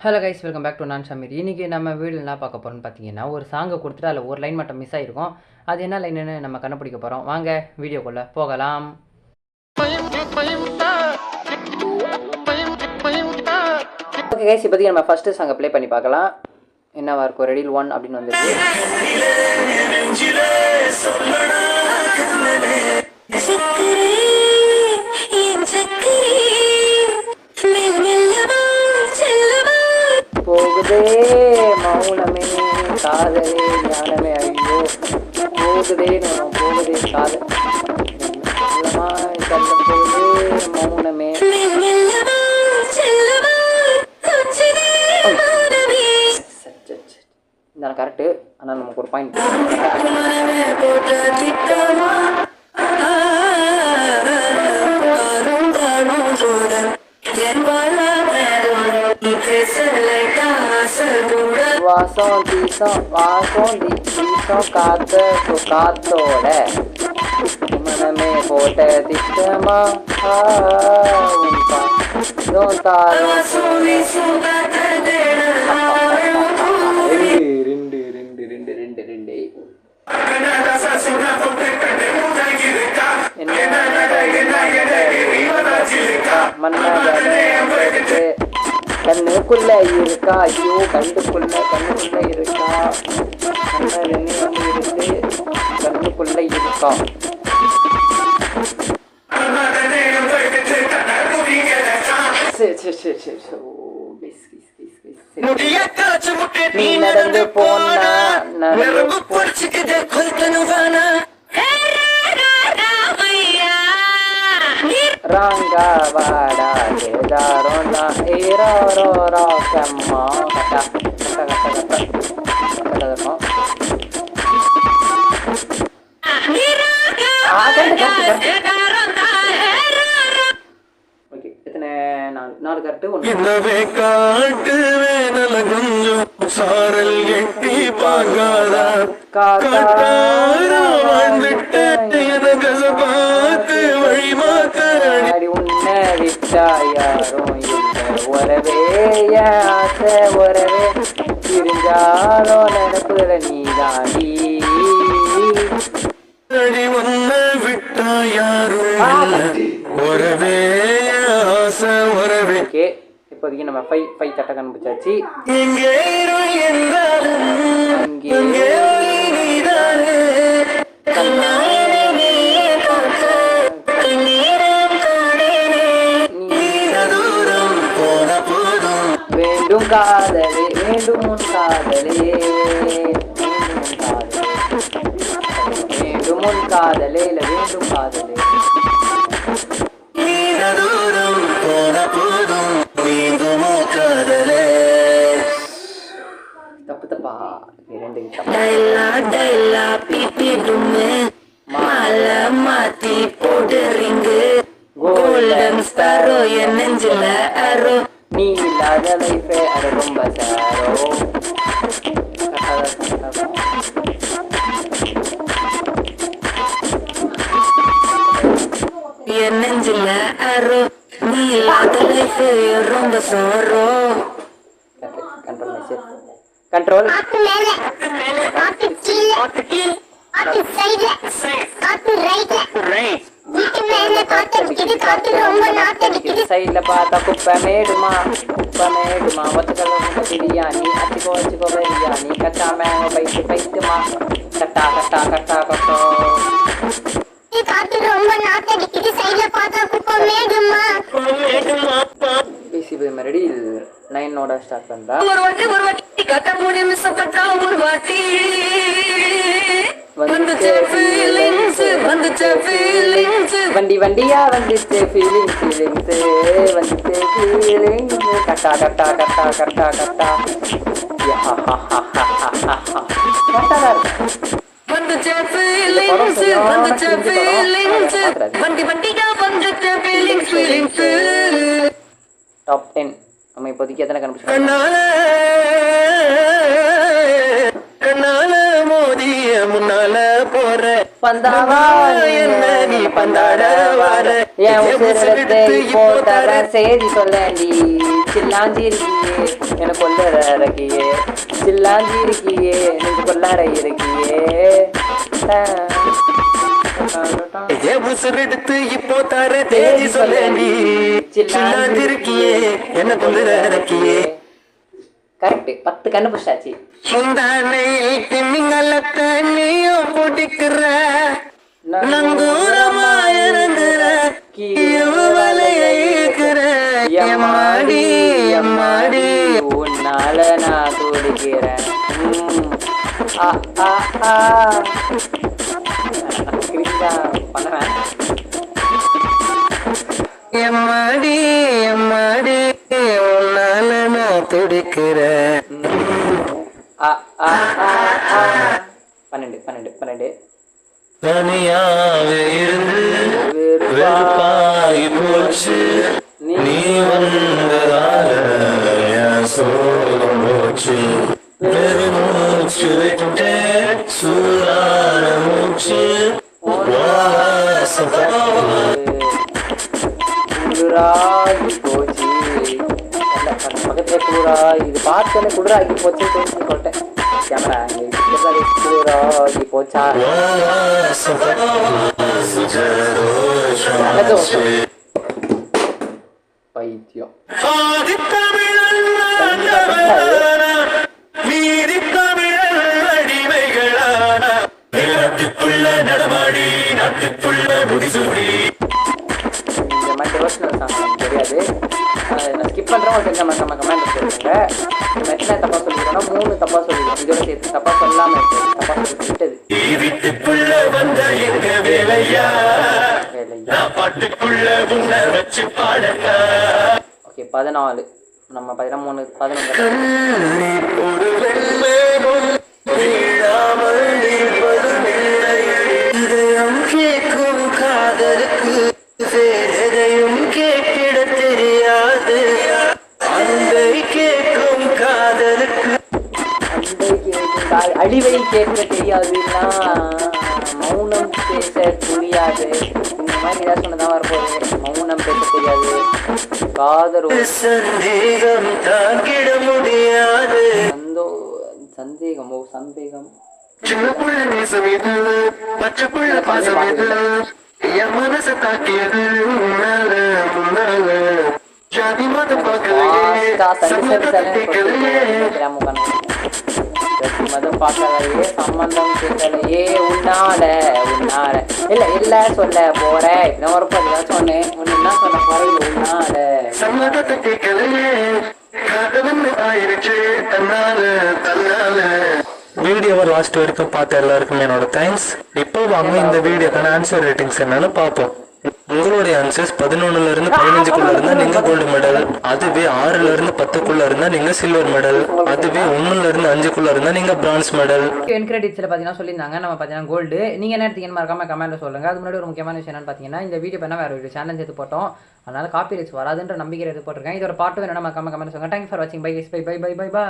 Hello guys, welcome back to நான் ஷமீர். இன்றைக்கி நம்ம வீடியோ என்ன பார்க்க போகிறோம்னு பார்த்தீங்கன்னா, ஒரு சாங்கை கொடுத்துட்டு அதில் ஒரு லைன் மட்டும் மிஸ் ஆகிருக்கும். அது என்ன லைன்னு நம்ம கண்டுபிடிக்க போகிறோம். வாங்க வீடியோக்குள்ளே போகலாம். ஓகே கைஸ், இப்போதைக்கு நம்ம ஃபஸ்ட்டு சாங்கை ப்ளே பண்ணி பார்க்கலாம். என்னவா இருக்கும்? ரெடில் 1 அப்படின்னு வந்துருக்கு. போகுதே மௌனமே காதலே ஞானமே, ஐயோ போகுதே போகுதே காதல் செல்லும் போகுதே மௌனமே. இந்த கரெக்டு, ஆனால் நமக்கு ஒரு பாயிண்ட். வாசம் தீசம் காத்தோட மனமே போட்ட திட்டமா கண்ணுக்குள்ள இருக்கா, ஐயோ கண்ணுக்குள்ள இருக்கா, கண்ணுக்குள்ள இருக்கா. நீ நடந்து போனா ராங்கா வாடா கேதாரோ நா ஏரோ ரோ கம்மா கட்டா கட்டா கட்டா கட்டா கட்டா. ஓகே, எத்தனை? 4 கரெக்ட். 1 உன்னை விட்டா யாரும் இல்லை உறவே, ஆசை உறவே இருந்தாலும் நினைப்புல நீ தாண்டி. உன்னை விட்டா யாரும் உறவே, ஆசை உறவே. ஓகே, இப்போதைக்கு நம்ம 5 சட்டை கண்டுபிடிச்சாச்சு. வேண்டும் காதலே வேண்டும் உன் காதலே, வேண்டும் உன் காதலே இல்லை வேண்டும் காதலே. தப்பு தப்பா 2 மாத்தி போடுறீங்க கோல்டன் ஸ்டாரோ என் நெஞ்சில அரோ, நீ இல்லாத லைஃபே அது ரொம்ப சாரோ. என் நெஞ்சில அரோ, நீ இல்லாத லைஃபே ரொம்ப சாரோ. கண்ட்ரோல் சைட்ல பார்த்தா குப்பை மேடுமா ஒத்துக்கல பிரியாணி அச்சுக்கோ பிரியாணி கட்டா மேங்க பைத்துமா கட்டா கட்டா கட்டா கட்டோ. ரெடி 9 ஸ்டார்ட் பண்றா. வண்டி வண்டியா வந்துச்சு ஃபீலிங்ஸ் வந்துச்சு ஃபீலிங்ஸ் கட்டா கட்டா கட்டா கட்டா கட்டா கட்டா டாப் 10 நம்ம இப்போதைக்கு எத்தனை கண்டுபிடிச்சோம்? முன்னால போற பந்தாவா என்ன நீ பந்தாட வர என் உசிரத்தை போட்டற செய்தி சொல்லி சில்லாஞ்சி இருக்கியே எனக்கு கொள்ள இறக்கியே சில்லாஞ்சி இருக்கியே எனக்கு கொள்ளார இருக்கியே எடுத்து இப்போ தர தேதி சொல்ல நீ சில்லாஞ்சி இருக்கியே என்ன கொள்ள இறக்கியே. கரெக்ட் 10 கண்ணு புடிச்சாச்சு. முந்தானை திமிங்கலத்தை நீயும் பிடிக்கிற நங்கூரமா இறங்குற வலைய இருக்கிற எம்மாடி எம்மாடி உன்னால நான் துடிக்கிறேன். பண்ணுவேன் எம்மாடி எம்மாடி உன்னால நான் துடிக்கிறேன். 12 தனியாக இருந்து வெறுப்பாகி போச்சு நீ வந்ததால என் சோகம் போச்சு பெருமூச்சு விட்டு சூடான மூச்சு குளிராகி போச்சு பக்கத்துல குளிரா இது பார்த்தோன்னே குளிராகி போச்சுன்னு சொல்லிட்டேன். கேமரா குளிராகி போச்சா பைத்தியம். நடமாடி நாட்டுக்குள்ள முடிசூடி இந்த மாதிரி டிவோஷனல் சாங் எனக்கு தெரியாது. நான் ஸ்கிப் பண்ணுறேன். தெரிஞ்ச நம்ம கமெண்ட் சொல்லுங்க. எத்தனை தப்பா சொல்லியிருக்கோன்னா 3 தப்பா சொல்லியிருக்கோம். இதோட சேர்த்து தப்பா சொல்லாமல் தப்பா சொல்லி விட்டது. வீட்டுக்குள்ள வந்த எங்க வேலையா பாட்டுக்குள்ள உன்ன வச்சு பாடல. ஓகே 14 நம்ம 13 11 கேட்கும் காதலுக்கு வேறெதையும் கேட்டிட தெரியாது. அன்பை கேட்கும் காதலுக்கு அழிவை கேட்க தெரியாதுன்னா மௌனம் பேச புரியாது. இந்த மாதிரி ஏதாவது சொன்னதான் வரப்போகுது. மௌனம் பேச தெரியாது. காதல் சந்தேகம் தாங்கிட முடியாது. சந்தேகம் சந்தேகம் சின்ன புள்ள நேசம் இது பச்சை புள்ள பாசம் இது என் மனசை தாக்கியது முன்னால முன்னால ஜாதி மதம் பார்க்கலையே மதம் பார்க்கலையே சம்பந்தம் கேட்கலையே உன்னால இல்ல சொல்ல போறேன். இப்பதான் வரப்போ சொன்னேன். ஒன்னு என்ன சொல்ல போறேன் உன்னால சம்மதத்தை கேட்கலையே காதல் ஆயிருச்சு தன்னால தன்னால. வீடியோவை லாஸ்ட் வரைக்கும் பார்த்த எல்லாருக்குமே என்னோட தேங்க்ஸ். இப்போ வாங்க இந்த வீடியோக்கான ஆன்சர் ரேட்டிங்ஸ் என்னன்னு பார்ப்போம். உங்களுடைய ஆன்சர்ஸ் 11ல இருந்து 15க்குள்ள இருந்தா நீங்க கோல்டு மெடல். அதுவே 6ல இருந்து 10க்குள்ள இருந்தா நீங்க சில்வர் மெடல். அதுவே 1ல இருந்து 5க்குள்ள இருந்தா நீங்க பிரான்ஸ் மெடல். என்கிரெடிட்ஸ்ல பாத்தீங்கன்னா சொல்லியிருந்தாங்க. நம்ம பாத்தீங்கன்னா கோல்டு. நீங்க என்ன எடுத்தீங்கன்னு மறக்காம கமெண்ட்ல சொல்லுங்க. அது முன்னாடி ஒரு முக்கியமான விஷயம் என்னன்னு பாத்தீங்கன்னா இந்த வீடியோ பண்ண வேற ஒரு சேனல் சேர்த்து போட்டோம். அதனால காப்பி ரைட்ஸ் வராதுன்ற நம்பிக்கை எடுத்து போட்டிருக்கேன். இதோட பாட்டு வேணும் மறக்காம கமெண்ட் சொல்லுங்க. தேங்க்ஸ் ஃபார் வாட்சிங். Bye bye bye bye by.